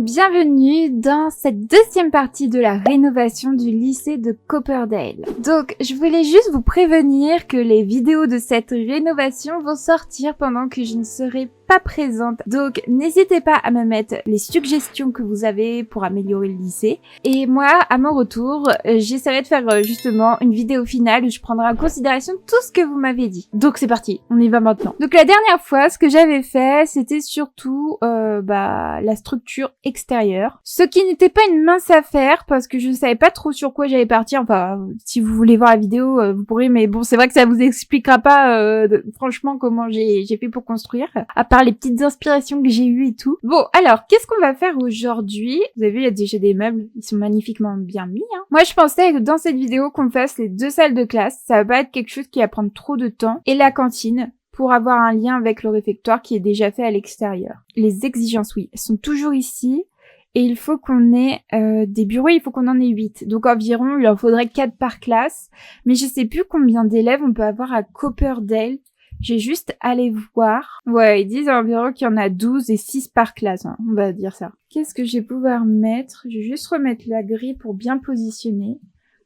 Bienvenue dans cette deuxième partie de la rénovation du lycée de Copperdale. Donc, je voulais juste vous prévenir que les vidéos de cette rénovation vont sortir pendant que je ne serai pas présente. Donc, n'hésitez pas à me mettre les suggestions que vous avez pour améliorer le lycée. Et moi, à mon retour, j'essaierai de faire justement une vidéo finale où je prendrai en considération tout ce que vous m'avez dit. Donc, c'est parti, on y va maintenant. Donc, la dernière fois, ce que j'avais fait, c'était surtout la structure extérieure. Ce qui n'était pas une mince affaire parce que je ne savais pas trop sur quoi j'allais partir. Enfin, si vous voulez voir la vidéo, vous pourrez, mais bon, c'est vrai que ça vous expliquera pas franchement comment j'ai fait pour construire, à part les petites inspirations que j'ai eues et tout. Bon, alors, qu'est-ce qu'on va faire aujourd'hui? Vous avez vu, il y a déjà des meubles, ils sont magnifiquement bien mis, hein. Moi, je pensais que dans cette vidéo, qu'on fasse les deux salles de classe. Ça va pas être quelque chose qui va prendre trop de temps. Et la cantine, pour avoir un lien avec le réfectoire qui est déjà fait à l'extérieur. Les exigences, oui, elles sont toujours ici. Et il faut qu'on ait des bureaux, il faut qu'on en ait 8. Donc environ, il en faudrait 4 par classe. Mais je sais plus combien d'élèves on peut avoir à Copperdale. J'ai juste allé voir. Ouais, ils disent environ qu'il y en a 12 et 6 par classe, hein, on va dire ça. Qu'est-ce que je vais pouvoir mettre? Je vais juste remettre la grille pour bien positionner.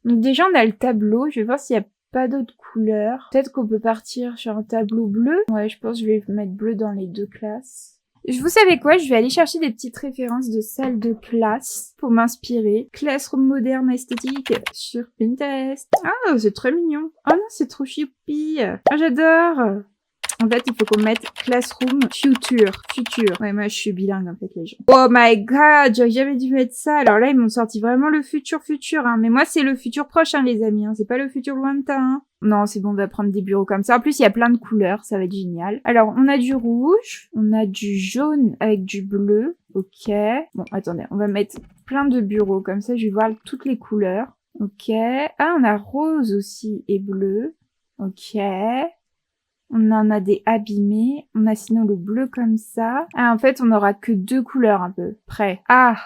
Donc déjà, on a le tableau. Je vais voir s'il y a pas d'autres couleurs. Peut-être qu'on peut partir sur un tableau bleu. Ouais, je pense que je vais mettre bleu dans les deux classes. Vous savez quoi? Je vais aller chercher des petites références de salles de classe pour m'inspirer. Classroom moderne esthétique sur Pinterest. Ah, c'est très mignon. Oh non, c'est trop choupi. Ah, j'adore. En fait, il faut qu'on mette Classroom Future. Ouais, moi, je suis bilingue, en fait, les gens. Oh my god, j'aurais jamais dû mettre ça. Alors là, ils m'ont sorti vraiment le futur, hein. Mais moi, c'est le futur proche, hein, les amis, hein. C'est pas le futur lointain, hein. Non, c'est bon, on va prendre des bureaux comme ça. En plus, il y a plein de couleurs, ça va être génial. Alors, on a du rouge, on a du jaune avec du bleu. Ok. Bon, attendez, on va mettre plein de bureaux, comme ça, je vais voir toutes les couleurs. Ok. Ah, on a rose aussi et bleu. Ok. On en a des abîmés. On a sinon le bleu comme ça. Ah, en fait, on n'aura que 2 couleurs un peu près. Ah,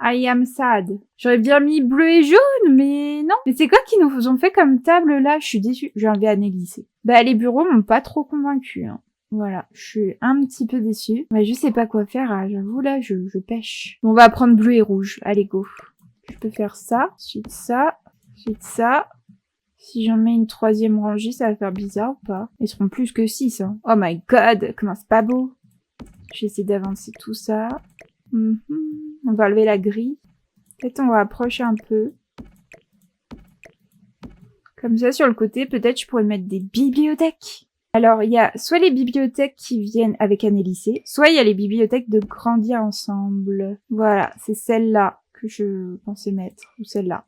I am sad. J'aurais bien mis bleu et jaune, mais non. Mais c'est quoi qu'ils nous ont fait comme table là? Je suis déçue. Je vais enlever Anne glisser. Bah, les bureaux m'ont pas trop convaincue, hein. Voilà, je suis un petit peu déçue. Mais je sais pas quoi faire, hein. J'avoue là, je pêche. On va prendre bleu et rouge. Allez, go. Je peux faire ça, ensuite ça, ensuite ça. Si j'en mets une troisième rangée, ça va faire bizarre ou pas? Ils seront plus que 6, hein. Oh my god, comment c'est pas beau. Je vais essayer d'avancer tout ça. On va lever la grille. Peut-être on va approcher un peu. Comme ça, sur le côté, peut-être je pourrais mettre des bibliothèques. Alors, il y a soit les bibliothèques qui viennent avec Anne et lycée, soit il y a les bibliothèques de grandir ensemble. Voilà, c'est celle-là que je pensais mettre, ou celle-là.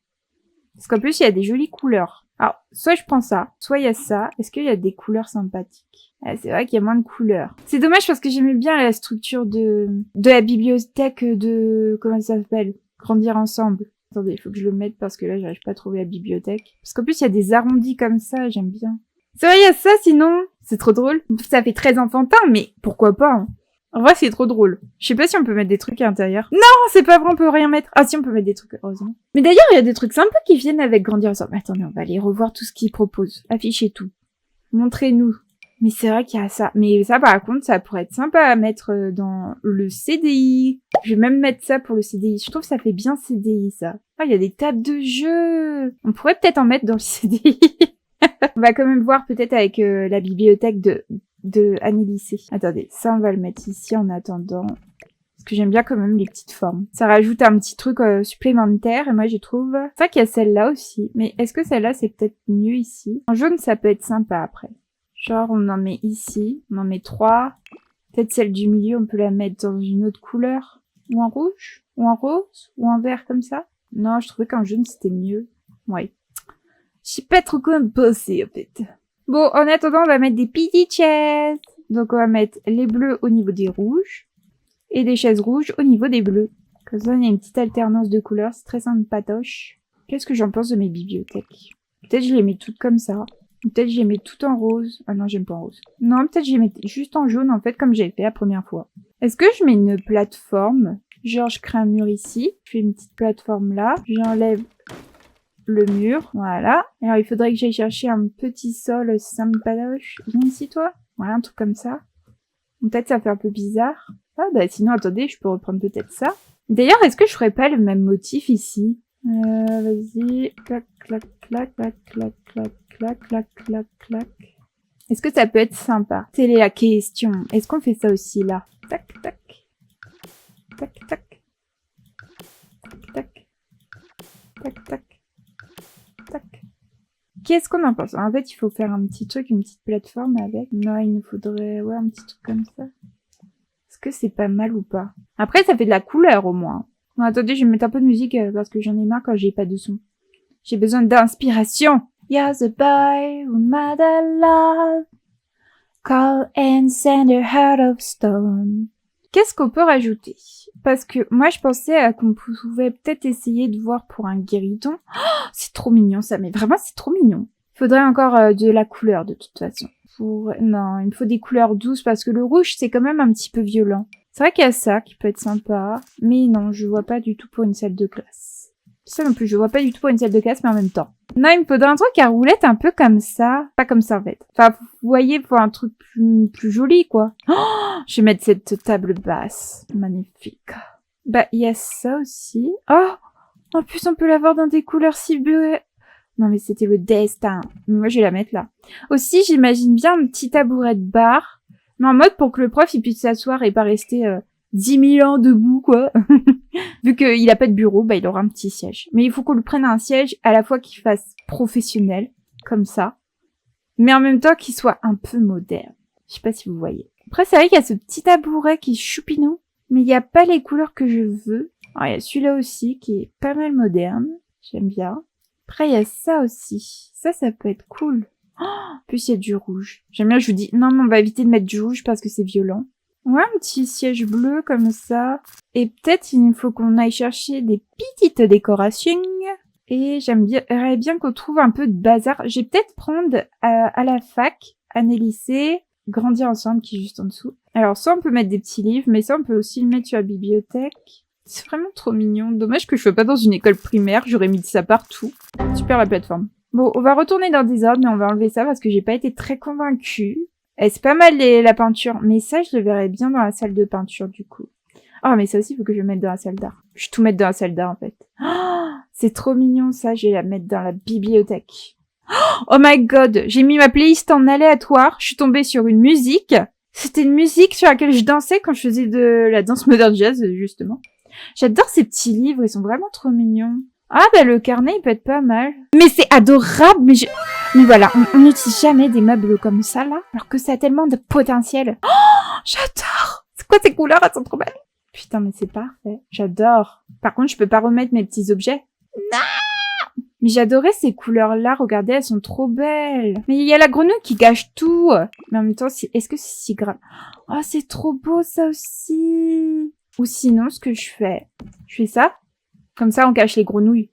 Parce qu'en plus, il y a des jolies couleurs. Alors, soit je prends ça, soit il y a ça. Est-ce qu'il y a des couleurs sympathiques? Ah, c'est vrai qu'il y a moins de couleurs. C'est dommage parce que j'aimais bien la structure de la bibliothèque de... Comment ça s'appelle? Grandir ensemble. Attendez, il faut que je le mette parce que là, j'arrive pas à trouver la bibliothèque. Parce qu'en plus, il y a des arrondis comme ça, j'aime bien. C'est vrai, il y a ça sinon. C'est trop drôle. Ça fait très enfantin, mais pourquoi pas, hein. En vrai, c'est trop drôle. Je sais pas si on peut mettre des trucs à l'intérieur. Non, c'est pas vrai, on peut rien mettre. Ah si, on peut mettre des trucs, heureusement. Mais d'ailleurs, il y a des trucs sympas qui viennent avec Grandir ensemble. Attendez, on va aller revoir tout ce qu'ils proposent. Affichez tout. Montrez-nous. Mais c'est vrai qu'il y a ça. Mais ça, par contre, ça pourrait être sympa à mettre dans le CDI. Je vais même mettre ça pour le CDI. Je trouve que ça fait bien CDI, ça. Ah, il y a des tables de jeu. On pourrait peut-être en mettre dans le CDI. On va quand même voir peut-être avec la bibliothèque de Anne et lycée. Attendez, ça on va le mettre ici en attendant. Parce que j'aime bien quand même les petites formes. Ça rajoute un petit truc supplémentaire et moi je trouve... C'est vrai qu'il y a celle-là aussi. Mais est-ce que celle-là c'est peut-être mieux ici? En jaune ça peut être sympa après. Genre on en met ici, on en met 3. Peut-être celle du milieu on peut la mettre dans une autre couleur. Ou en rouge? Ou en rose? Ou en vert comme ça? Non, je trouvais qu'en jaune c'était mieux. Ouais. Je sais pas trop quoi me passer en fait. Bon, en attendant, on va mettre des petites chaises. Donc, on va mettre les bleus au niveau des rouges et des chaises rouges au niveau des bleus. Comme ça, il y a une petite alternance de couleurs. C'est très sympatoche. Qu'est-ce que j'en pense de mes bibliothèques? Peut-être je les mets toutes comme ça. Peut-être je les mets toutes en rose. Ah non, j'aime pas en rose. Non, peut-être je les mets juste en jaune, en fait, comme j'avais fait la première fois. Est-ce que je mets une plateforme? Genre, je crée un mur ici. Je fais une petite plateforme là. J'enlève le mur, voilà. Alors, il faudrait que j'aille chercher un petit sol sympatoche. Viens ici, toi. Voilà, un truc comme ça. Peut-être ça fait un peu bizarre. Ah bah sinon, attendez, je peux reprendre peut-être ça. D'ailleurs, est-ce que je ferais pas le même motif ici? Vas-y. Clac, clac, clac, clac, clac, clac, clac, clac, clac, clac. Est-ce que ça peut être sympa? Telle est la question. Est-ce qu'on fait ça aussi, là? Tac, tac. Tac, tac. Tac, tac. Tac, tac. Tac. Qu'est-ce qu'on en pense? En fait, il faut faire un petit truc, une petite plateforme avec. Non, il nous faudrait, ouais, un petit truc comme ça. Est-ce que c'est pas mal ou pas? Après, ça fait de la couleur, au moins. Bon, attendez, je vais mettre un peu de musique parce que j'en ai marre quand j'ai pas de son. J'ai besoin d'inspiration. You're the boy who made a love. Call and send a heart of stone. Qu'est-ce qu'on peut rajouter? Parce que moi, je pensais qu'on pouvait peut-être essayer de voir pour un guéridon. Oh, c'est trop mignon, ça. Mais vraiment, c'est trop mignon. Il faudrait encore de la couleur, de toute façon. Non, il me faut des couleurs douces parce que le rouge, c'est quand même un petit peu violent. C'est vrai qu'il y a ça qui peut être sympa. Mais non, je vois pas du tout pour une salle de classe. Ça non plus, je vois pas du tout pour une salle de classe, mais en même temps. Non, il me faudrait un truc à roulette un peu comme ça. Pas comme ça, en fait. Enfin, vous voyez, pour un truc plus joli, quoi. Oh, je vais mettre cette table basse. Magnifique. Bah, il y a ça aussi. Oh, en plus, on peut l'avoir dans des couleurs si bleues. Non, mais c'était le destin. Moi, je vais la mettre là. Aussi, j'imagine bien un petit tabouret de bar. Mais en mode pour que le prof, il puisse s'asseoir et pas rester 10 000 ans debout, quoi. Vu qu'il a pas de bureau, bah, il aura un petit siège. Mais il faut qu'on lui prenne un siège à la fois qu'il fasse professionnel, comme ça, mais en même temps qu'il soit un peu moderne. Je sais pas si vous voyez. Après, c'est vrai qu'il y a ce petit tabouret qui est choupinou, mais il n'y a pas les couleurs que je veux. Alors, il y a celui-là aussi qui est pas mal moderne. J'aime bien. Après, il y a ça aussi. Ça peut être cool. Oh, en plus, il y a du rouge. J'aime bien, je vous dis, non, mais on va éviter de mettre du rouge parce que c'est violent. Ouais, un petit siège bleu comme ça. Et peut-être il faut qu'on aille chercher des petites décorations. Et j'aimerais bien qu'on trouve un peu de bazar. Je vais peut-être prendre à la fac, Année-lycée, Grandir ensemble qui est juste en dessous. Alors ça on peut mettre des petits livres, mais ça on peut aussi le mettre sur la bibliothèque. C'est vraiment trop mignon. Dommage que je sois pas dans une école primaire, j'aurais mis ça partout. Super la plateforme. Bon, on va retourner dans le désordre, mais on va enlever ça parce que j'ai pas été très convaincue. C'est pas mal la peinture, mais ça je le verrais bien dans la salle de peinture du coup. Oh mais ça aussi il faut que je le mette dans la salle d'art. Je vais tout mettre dans la salle d'art en fait. Oh, c'est trop mignon ça, je vais la mettre dans la bibliothèque. Oh my god, j'ai mis ma playlist en aléatoire, je suis tombée sur une musique. C'était une musique sur laquelle je dansais quand je faisais de la danse moderne jazz justement. J'adore ces petits livres, ils sont vraiment trop mignons. Ah bah le carnet il peut être pas mal. Mais c'est adorable, mais voilà, on n'utilise jamais des meubles comme ça là, alors que ça a tellement de potentiel. Oh, j'adore. C'est quoi ces couleurs, elles sont trop belles. Putain mais c'est parfait, j'adore. Par contre je peux pas remettre mes petits objets. Non. Mais j'adorais ces couleurs là, regardez elles sont trop belles. Mais il y a la grenouille qui gâche tout. Mais en même temps, est-ce que c'est si grave? Oh c'est trop beau ça aussi. Ou sinon ce que je fais ça. Comme ça, on cache les grenouilles.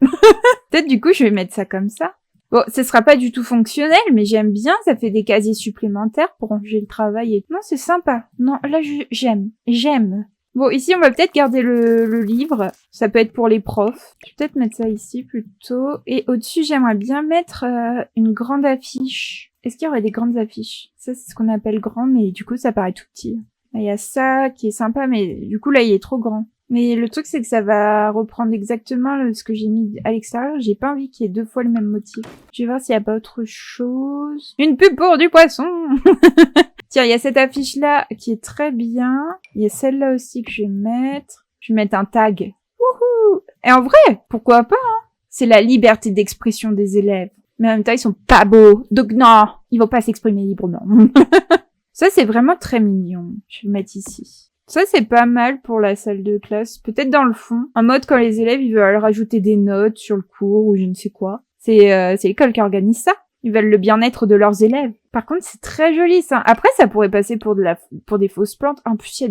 Peut-être du coup, je vais mettre ça comme ça. Bon, ce sera pas du tout fonctionnel, mais j'aime bien. Ça fait des casiers supplémentaires pour ranger le travail. Non, c'est sympa. Non, là, j'aime. Bon, ici, on va peut-être garder le livre. Ça peut être pour les profs. Je vais peut-être mettre ça ici plutôt. Et au-dessus, j'aimerais bien mettre une grande affiche. Est-ce qu'il y aurait des grandes affiches? Ça, c'est ce qu'on appelle grand, mais du coup, ça paraît tout petit. Là, il y a ça qui est sympa, mais du coup, là, il est trop grand. Mais le truc, c'est que ça va reprendre exactement ce que j'ai mis à l'extérieur. J'ai pas envie qu'il y ait 2 fois le même motif. Je vais voir s'il y a pas autre chose. Une pub pour du poisson. Tiens, il y a cette affiche-là qui est très bien. Il y a celle-là aussi que je vais mettre. Je vais mettre un tag. Wouhou! Et en vrai, pourquoi pas, hein? C'est la liberté d'expression des élèves. Mais en même temps, ils sont pas beaux. Donc non, ils vont pas s'exprimer librement. Ça, c'est vraiment très mignon. Je vais le mettre ici. Ça, c'est pas mal pour la salle de classe. Peut-être dans le fond. En mode quand les élèves, ils veulent rajouter des notes sur le cours ou je ne sais quoi. C'est l'école qui organise ça. Ils veulent le bien-être de leurs élèves. Par contre, c'est très joli, ça. Après, ça pourrait passer pour des fausses plantes. En plus, il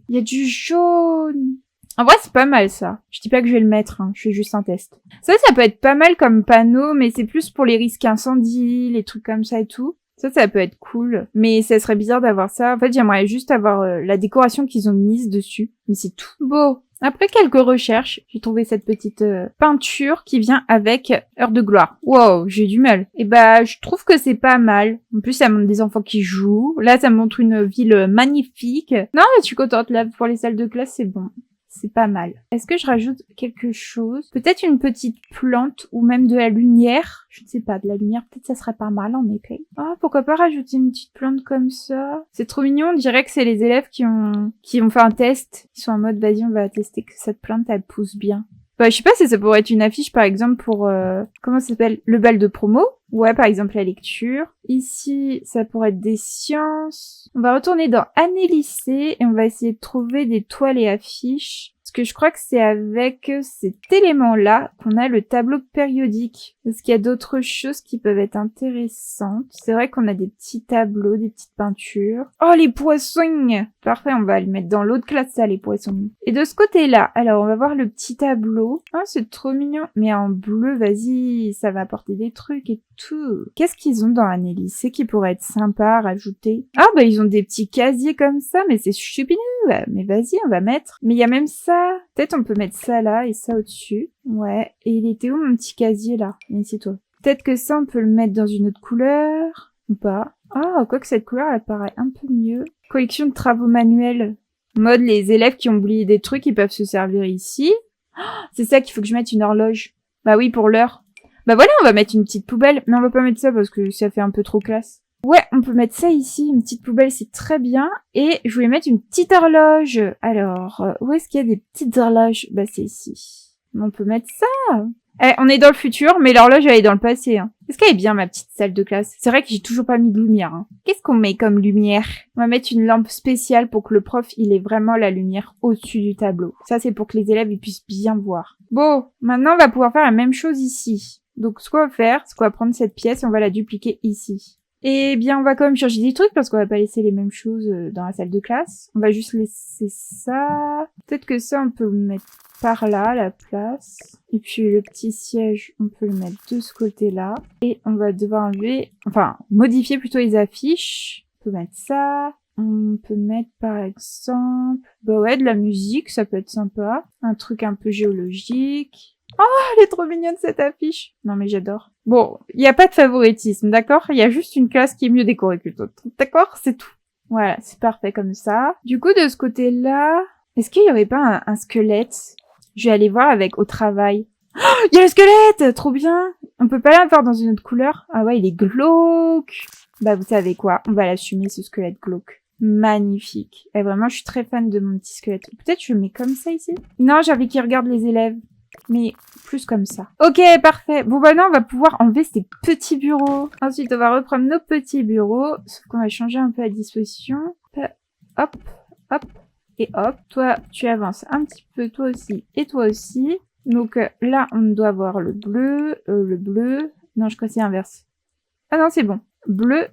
y a du jaune. En vrai, c'est pas mal, ça. Je dis pas que je vais le mettre, hein. Je fais juste un test. Ça peut être pas mal comme panneau, mais c'est plus pour les risques incendie, les trucs comme ça et tout. Ça peut être cool. Mais ça serait bizarre d'avoir ça. En fait, j'aimerais juste avoir la décoration qu'ils ont mise dessus. Mais c'est tout beau. Après quelques recherches, j'ai trouvé cette petite peinture qui vient avec Heure de gloire. Wow, j'ai du mal. Et bah, je trouve que c'est pas mal. En plus, ça montre des enfants qui jouent. Là, ça montre une ville magnifique. Non, je suis contente. Là, pour les salles de classe, c'est bon. C'est pas mal. Est-ce que je rajoute quelque chose? Peut-être une petite plante ou même de la lumière. Je ne sais pas, de la lumière, peut-être ça serait pas mal en effet. Ah, pourquoi pas rajouter une petite plante comme ça? C'est trop mignon, on dirait que c'est les élèves qui ont fait un test. Ils sont en mode, vas-y, on va tester que cette plante, elle pousse bien. Bah, je sais pas si ça pourrait être une affiche, par exemple, pour, comment ça s'appelle? Le bal de promo. Ouais, par exemple, la lecture. Ici, ça pourrait être des sciences. On va retourner dans année lycée et on va essayer de trouver des toiles et affiches. Parce que je crois que c'est avec cet élément-là qu'on a le tableau périodique. Est-ce qu'il y a d'autres choses qui peuvent être intéressantes? C'est vrai qu'on a des petits tableaux, des petites peintures. Oh, les poissons! Parfait, on va les mettre dans l'autre classe, ça, les poissons. Et de ce côté-là, alors, on va voir le petit tableau. Ah, c'est trop mignon. Mais en bleu, vas-y, ça va apporter des trucs et tout. Qu'est-ce qu'ils ont dans année lycée qui pourrait être sympa à rajouter? Ah, bah, ils ont des petits casiers comme ça, mais c'est stupide. Ouais, mais vas-y, on va mettre. Mais il y a même ça. Peut-être on peut mettre ça là et ça au-dessus. Ouais. Et il était où mon petit casier là? Ici, toi. Peut-être que ça, on peut le mettre dans une autre couleur. Ou pas. Ah, quoique cette couleur, elle paraît un peu mieux. Collection de travaux manuels. Mode, les élèves qui ont oublié des trucs, ils peuvent se servir ici. Oh, c'est ça qu'il faut que je mette une horloge. Bah oui, pour l'heure. Bah voilà, on va mettre une petite poubelle. Mais on va pas mettre ça parce que ça fait un peu trop classe. Ouais, on peut mettre ça ici, une petite poubelle, c'est très bien. Et je voulais mettre une petite horloge. Alors, où est-ce qu'il y a des petites horloges? Bah c'est ici. On peut mettre ça. Eh, on est dans le futur, mais l'horloge, elle est dans le passé. Hein. Est-ce qu'elle est bien, ma petite salle de classe? C'est vrai que j'ai toujours pas mis de lumière. Hein. Qu'est-ce qu'on met comme lumière? On va mettre une lampe spéciale pour que le prof, il ait vraiment la lumière au-dessus du tableau. Ça, c'est pour que les élèves, ils puissent bien voir. Bon, maintenant, on va pouvoir faire la même chose ici. Donc, ce qu'on va faire, c'est qu'on va prendre cette pièce et on va la dupliquer ici. Eh bien, on va quand même changer des trucs parce qu'on va pas laisser les mêmes choses dans la salle de classe. On va juste laisser ça. Peut-être que ça, on peut le mettre par là, à la place. Et puis, le petit siège, on peut le mettre de ce côté-là. Et on va devoir enlever, enfin, modifier plutôt les affiches. On peut mettre ça. On peut mettre, par exemple, bah ouais, de la musique, ça peut être sympa. Un truc un peu géologique. Oh, elle est trop mignonne cette affiche. Non mais j'adore. Bon, il n'y a pas de favoritisme, d'accord? Il y a juste une classe qui est mieux décorée que l'autre. D'accord? C'est tout. Voilà, c'est parfait comme ça. Du coup, de ce côté-là, est-ce qu'il y aurait pas un squelette? Je vais aller voir avec au travail. Oh, il y a le squelette! Trop bien! On peut pas l'avoir dans une autre couleur? Ah ouais, il est glauque. Bah vous savez quoi? On va l'assumer ce squelette glauque. Magnifique. Et vraiment, je suis très fan de mon petit squelette. Peut-être je le mets comme ça ici? Non, j'ai envie qu'il regarde les élèves. Mais plus comme ça. Ok, parfait. Bon, bah non, on va pouvoir enlever ces petits bureaux. Ensuite, on va reprendre nos petits bureaux. Sauf qu'on va changer un peu la disposition. Hop, hop, et hop. Toi, tu avances un petit peu, toi aussi, et toi aussi. Donc là, on doit avoir le bleu. Non, je crois que c'est inverse. Ah non, c'est bon. Bleu,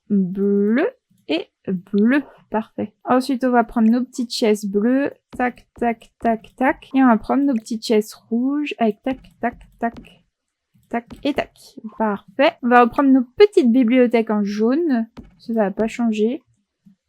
bleu et bleu. Parfait. Ensuite, on va prendre nos petites chaises bleues. Tac, tac, tac, tac. Et on va prendre nos petites chaises rouges avec tac, tac, tac, tac et tac. Parfait. On va reprendre nos petites bibliothèques en jaune. Ça va pas changer.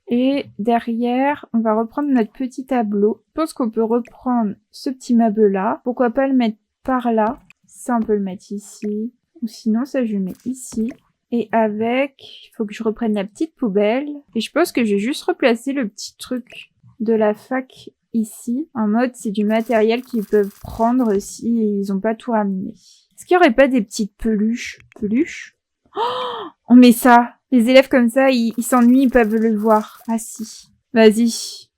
Et derrière, on va reprendre notre petit tableau. Je pense qu'on peut reprendre ce petit meuble-là. Pourquoi pas le mettre par là? Ça, on peut le mettre ici. Ou sinon, ça, je le mets ici. Et avec, il faut que je reprenne la petite poubelle. Et je pense que je vais juste replacer le petit truc de la fac ici. En mode, c'est du matériel qu'ils peuvent prendre s'ils ont pas tout ramené. Est-ce qu'il y aurait pas des petites peluches? Peluches? Oh, on met ça. Les élèves comme ça, ils s'ennuient, ils peuvent le voir. Ah si. Vas-y.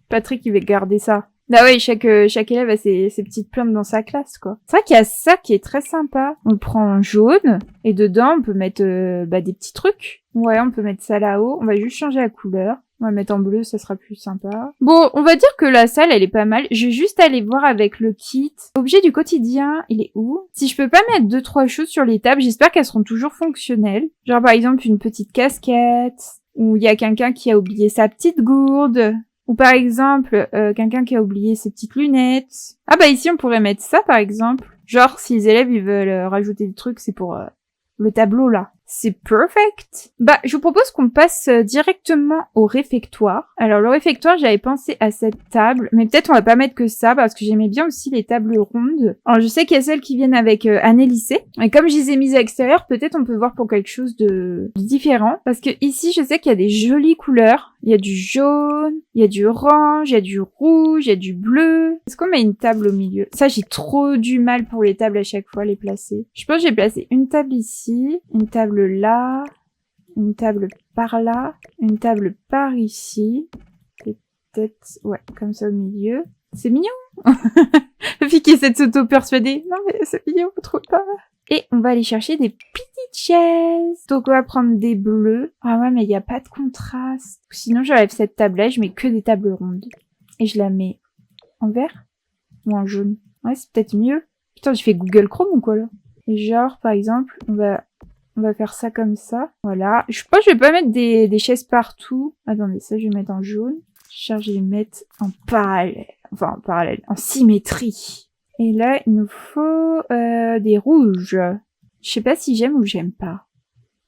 Patrick, il va garder ça. Ah ouais, chaque élève a ses petites plantes dans sa classe, quoi. C'est vrai qu'il y a ça qui est très sympa. On le prend en jaune, et dedans, on peut mettre des petits trucs. Ouais, on peut mettre ça là-haut. On va juste changer la couleur. On va mettre en bleu, ça sera plus sympa. Bon, on va dire que la salle, elle est pas mal. Je vais juste aller voir avec le kit. Objet du quotidien, il est où? Si je peux pas mettre 2-3 choses sur les tables, j'espère qu'elles seront toujours fonctionnelles. Genre, par exemple, une petite casquette. Ou il y a quelqu'un qui a oublié sa petite gourde. Ou par exemple, quelqu'un qui a oublié ses petites lunettes. Ah bah ici, on pourrait mettre ça, par exemple. Genre, si les élèves, ils veulent rajouter des trucs, c'est pour le tableau, là. C'est perfect. Bah, je vous propose qu'on passe directement au réfectoire. Alors, le réfectoire, j'avais pensé à cette table, mais peut-être on va pas mettre que ça, parce que j'aimais bien aussi les tables rondes. Alors, je sais qu'il y a celles qui viennent avec un lycée, et comme je les ai mises à l'extérieur, peut-être on peut voir pour quelque chose de différent, parce que ici, je sais qu'il y a des jolies couleurs. Il y a du jaune, il y a du orange, il y a du rouge, il y a du bleu. Est-ce qu'on met une table au milieu? Ça, j'ai trop du mal pour les tables à chaque fois, les placer. Je pense que j'ai placé une table ici, une table là, une table par là, une table par ici. Peut-être, ouais, comme ça au milieu. C'est mignon. La fille qui essaie de s'auto-persuader. Non mais c'est mignon, vous trouvez pas? Et on va aller chercher des petites chaises. Donc on va prendre des bleus. Ah ouais, mais il n'y a pas de contraste. Sinon j'enlève cette table-là, je mets que des tables rondes. Et je la mets en vert ou en jaune. Ouais, c'est peut-être mieux. Putain, j'ai fait Google Chrome ou quoi là? Et genre, par exemple, on va faire ça comme ça. Voilà. Je pense que je vais pas mettre des chaises partout. Attendez, ça je vais mettre en jaune. Je vais les mettre en parallèle. Enfin, en parallèle. En symétrie. Et là, il nous faut des rouges. Je sais pas si j'aime ou j'aime pas.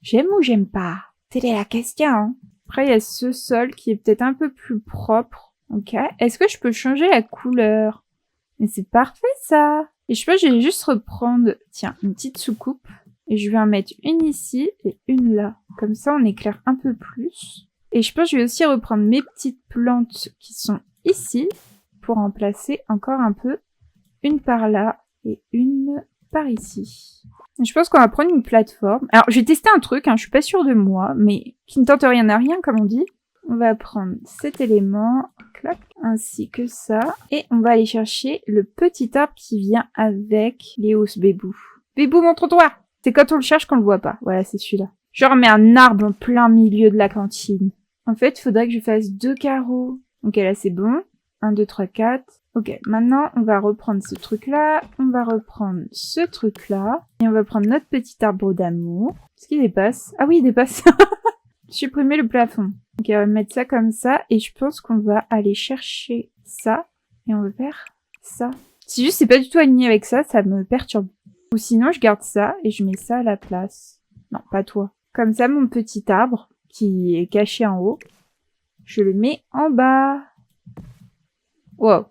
J'aime ou j'aime pas? Telle est la question. Hein. Après, il y a ce sol qui est peut-être un peu plus propre. Ok. Est-ce que je peux changer la couleur? Mais c'est parfait, ça. Et je pense que je vais juste reprendre, tiens, une petite soucoupe. Et je vais en mettre une ici et une là. Comme ça, on éclaire un peu plus. Et je pense que je vais aussi reprendre mes petites plantes qui sont ici pour en placer encore un peu. Une par là et une par ici. Je pense qu'on va prendre une plateforme. Alors, je vais tester un truc, hein, je suis pas sûre de moi, mais qui ne tente rien à rien, comme on dit. On va prendre cet élément, clac, ainsi que ça. Et on va aller chercher le petit arbre qui vient avec Léos Bébou. Bébou, montre-toi! C'est quand on le cherche qu'on le voit pas. Voilà, c'est celui-là. Je remets un arbre en plein milieu de la cantine. En fait, il faudrait que je fasse 2 carreaux. Ok, là, c'est bon. 1, 2, 3, 4. Ok, maintenant, on va reprendre ce truc-là. On va reprendre ce truc-là. Et on va prendre notre petit arbre d'amour. Est-ce qu'il dépasse? Ah oui, il dépasse. Supprimer le plafond. Ok, on va mettre ça comme ça. Et je pense qu'on va aller chercher ça. Et on va faire ça. Si juste c'est pas du tout aligné avec ça, ça me perturbe. Ou sinon, je garde ça et je mets ça à la place. Non, pas toi. Comme ça, mon petit arbre, qui est caché en haut, je le mets en bas. Wow.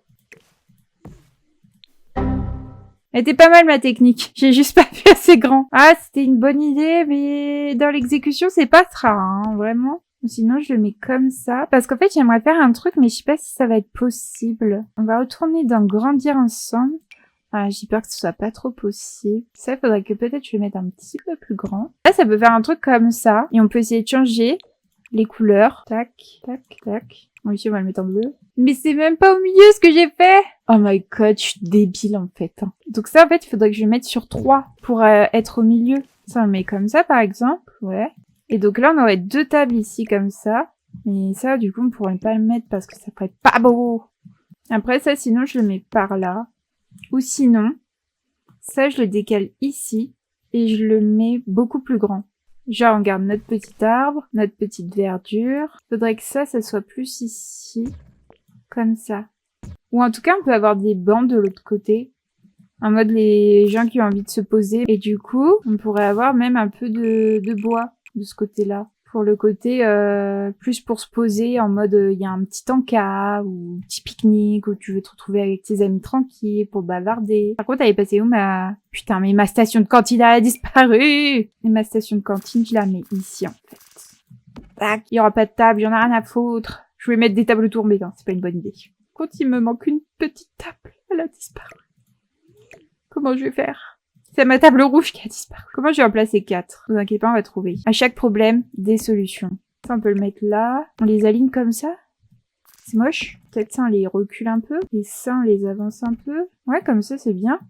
Elle était pas mal ma technique. J'ai juste pas fait assez grand. Ah, c'était une bonne idée, mais dans l'exécution, c'est pas ça, hein, vraiment. Sinon, je le mets comme ça. Parce qu'en fait, j'aimerais faire un truc, mais je sais pas si ça va être possible. On va retourner dans Grandir ensemble. Ah, j'ai peur que ce soit pas trop possible. Ça, il faudrait que peut-être je le mette un petit peu plus grand. Là, ça peut faire un truc comme ça. Et on peut essayer de changer les couleurs. Tac, tac, tac. Bon, ici, on va le mettre en bleu. Mais c'est même pas au milieu ce que j'ai fait. Oh my god, je suis débile en fait. Donc ça, en fait, il faudrait que je le mette sur 3 pour être au milieu. Ça, on le met comme ça, par exemple. Ouais. Et donc là, on aurait 2 tables ici comme ça. Mais ça, du coup, on pourrait pas le mettre parce que ça ferait pas beau. Après ça, sinon, je le mets par là. Ou sinon, ça, je le décale ici. Et je le mets beaucoup plus grand. Genre, on garde notre petit arbre, notre petite verdure. Faudrait que ça soit plus ici. Comme ça. Ou en tout cas, on peut avoir des bancs de l'autre côté. En mode les gens qui ont envie de se poser. Et du coup, on pourrait avoir même un peu de bois de ce côté-là. Pour le côté plus pour se poser en mode il y a un petit encas ou un petit pique-nique où tu veux te retrouver avec tes amis tranquilles pour bavarder. Par contre, elle est passée où ma... Putain, mais ma station de cantine a disparu. Et ma station de cantine, je la mets ici en fait. Tac, il y aura pas de table, il y en a rien à foutre. Je vais mettre des tables tourbées, non, c'est pas une bonne idée. Quand il me manque une petite table, elle a disparu. Comment je vais faire? C'est ma table rouge qui a disparu. Comment je vais en placer 4? Ne vous inquiétez pas, on va trouver. À chaque problème, des solutions. Ça, on peut le mettre là. On les aligne comme ça. C'est moche. Peut-être ça, on les recule un peu. Et ça, on les avance un peu. Ouais, comme ça, c'est bien.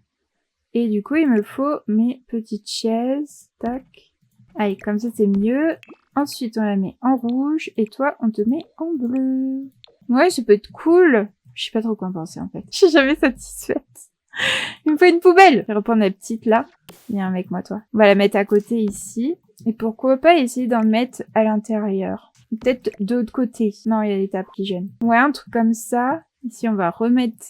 Et du coup, il me faut mes petites chaises. Tac. Allez, comme ça, c'est mieux. Ensuite, on la met en rouge. Et toi, on te met en bleu. Ouais, ça peut être cool. Je sais pas trop quoi en penser, en fait. Je suis jamais satisfaite. Il me faut une poubelle. Je vais reprendre la petite là. Viens avec moi, toi. On va la mettre à côté ici. Et pourquoi pas essayer d'en mettre à l'intérieur. Peut-être de l'autre côté. Non, il y a des tables qui gênent. Ouais, un truc comme ça. Ici, on va remettre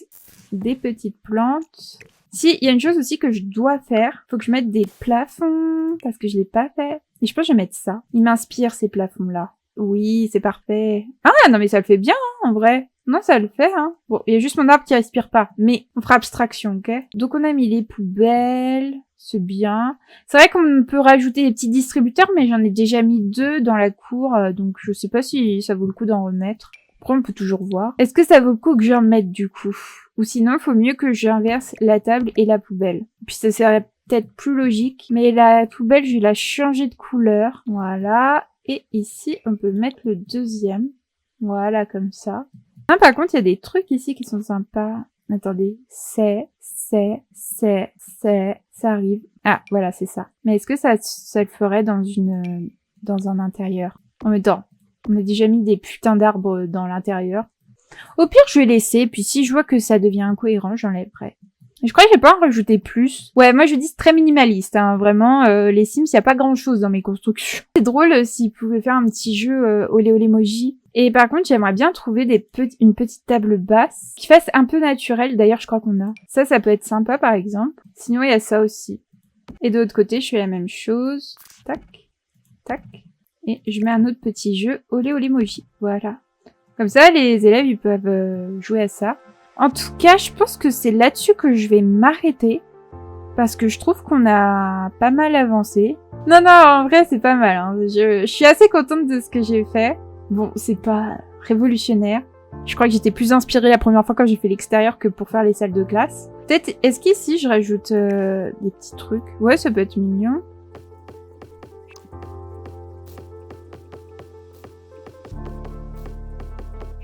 des petites plantes. Si, il y a une chose aussi que je dois faire. Faut que je mette des plafonds. Parce que je l'ai pas fait. Et je pense que je vais mettre ça. Il m'inspire ces plafonds-là. Oui, c'est parfait. Ah, non mais ça le fait bien, hein, en vrai. Non, ça le fait, hein. Bon, il y a juste mon arbre qui respire pas. Mais on fera abstraction, ok? Donc on a mis les poubelles. C'est bien. C'est vrai qu'on peut rajouter des petits distributeurs, mais j'en ai déjà mis 2 dans la cour, donc je sais pas si ça vaut le coup d'en remettre. Après, on peut toujours voir. Est-ce que ça vaut le coup que j'en mette du coup? Ou sinon, il faut mieux que j'inverse la table et la poubelle. Puis ça serait peut-être plus logique. Mais la poubelle, je vais la changer de couleur. Voilà. Et ici, on peut mettre le deuxième. Voilà, comme ça. Ah, par contre, il y a des trucs ici qui sont sympas. Attendez. Ça arrive. Ah, voilà, c'est ça. Mais est-ce que ça le ferait dans un intérieur? En même temps, on a déjà mis des putains d'arbres dans l'intérieur. Au pire, je vais laisser, puis si je vois que ça devient incohérent, j'enlèverai. Je crois que j'ai pas en rajouter plus. Ouais, moi je dis c'est très minimaliste, hein. Vraiment, les Sims, il y a pas grand chose dans mes constructions. C'est drôle s'ils pouvaient faire un petit jeu olé olé moji. Et par contre, j'aimerais bien trouver une petite table basse qui fasse un peu naturel. D'ailleurs, je crois qu'on a. Ça peut être sympa par exemple. Sinon, il y a ça aussi. Et de l'autre côté, je fais la même chose. Tac, tac. Et je mets un autre petit jeu olé olé moji. Voilà. Comme ça, les élèves, ils peuvent jouer à ça. En tout cas, je pense que c'est là-dessus que je vais m'arrêter. Parce que je trouve qu'on a pas mal avancé. Non, en vrai, c'est pas mal. Hein. Je suis assez contente de ce que j'ai fait. Bon, c'est pas révolutionnaire. Je crois que j'étais plus inspirée la première fois quand j'ai fait l'extérieur que pour faire les salles de classe. Peut-être, est-ce qu'ici, je rajoute des petits trucs? Ouais, ça peut être mignon.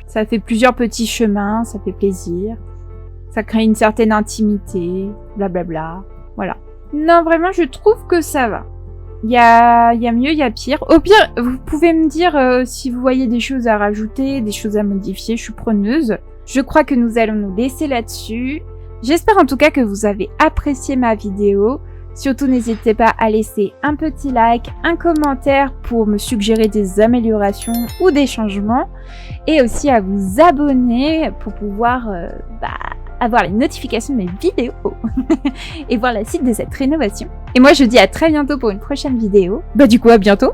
Ça fait plusieurs petits chemins, ça fait plaisir. Ça crée une certaine intimité, blablabla. Voilà. Non, vraiment, je trouve que ça va. Il y a mieux, il y a pire. Au pire, vous pouvez me dire si vous voyez des choses à rajouter, des choses à modifier, je suis preneuse. Je crois que nous allons nous laisser là-dessus. J'espère en tout cas que vous avez apprécié ma vidéo. Surtout, n'hésitez pas à laisser un petit like, un commentaire pour me suggérer des améliorations ou des changements. Et aussi à vous abonner pour pouvoir avoir les notifications de mes vidéos et voir la suite de cette rénovation. Et moi, je dis à très bientôt pour une prochaine vidéo. Bah du coup, à bientôt.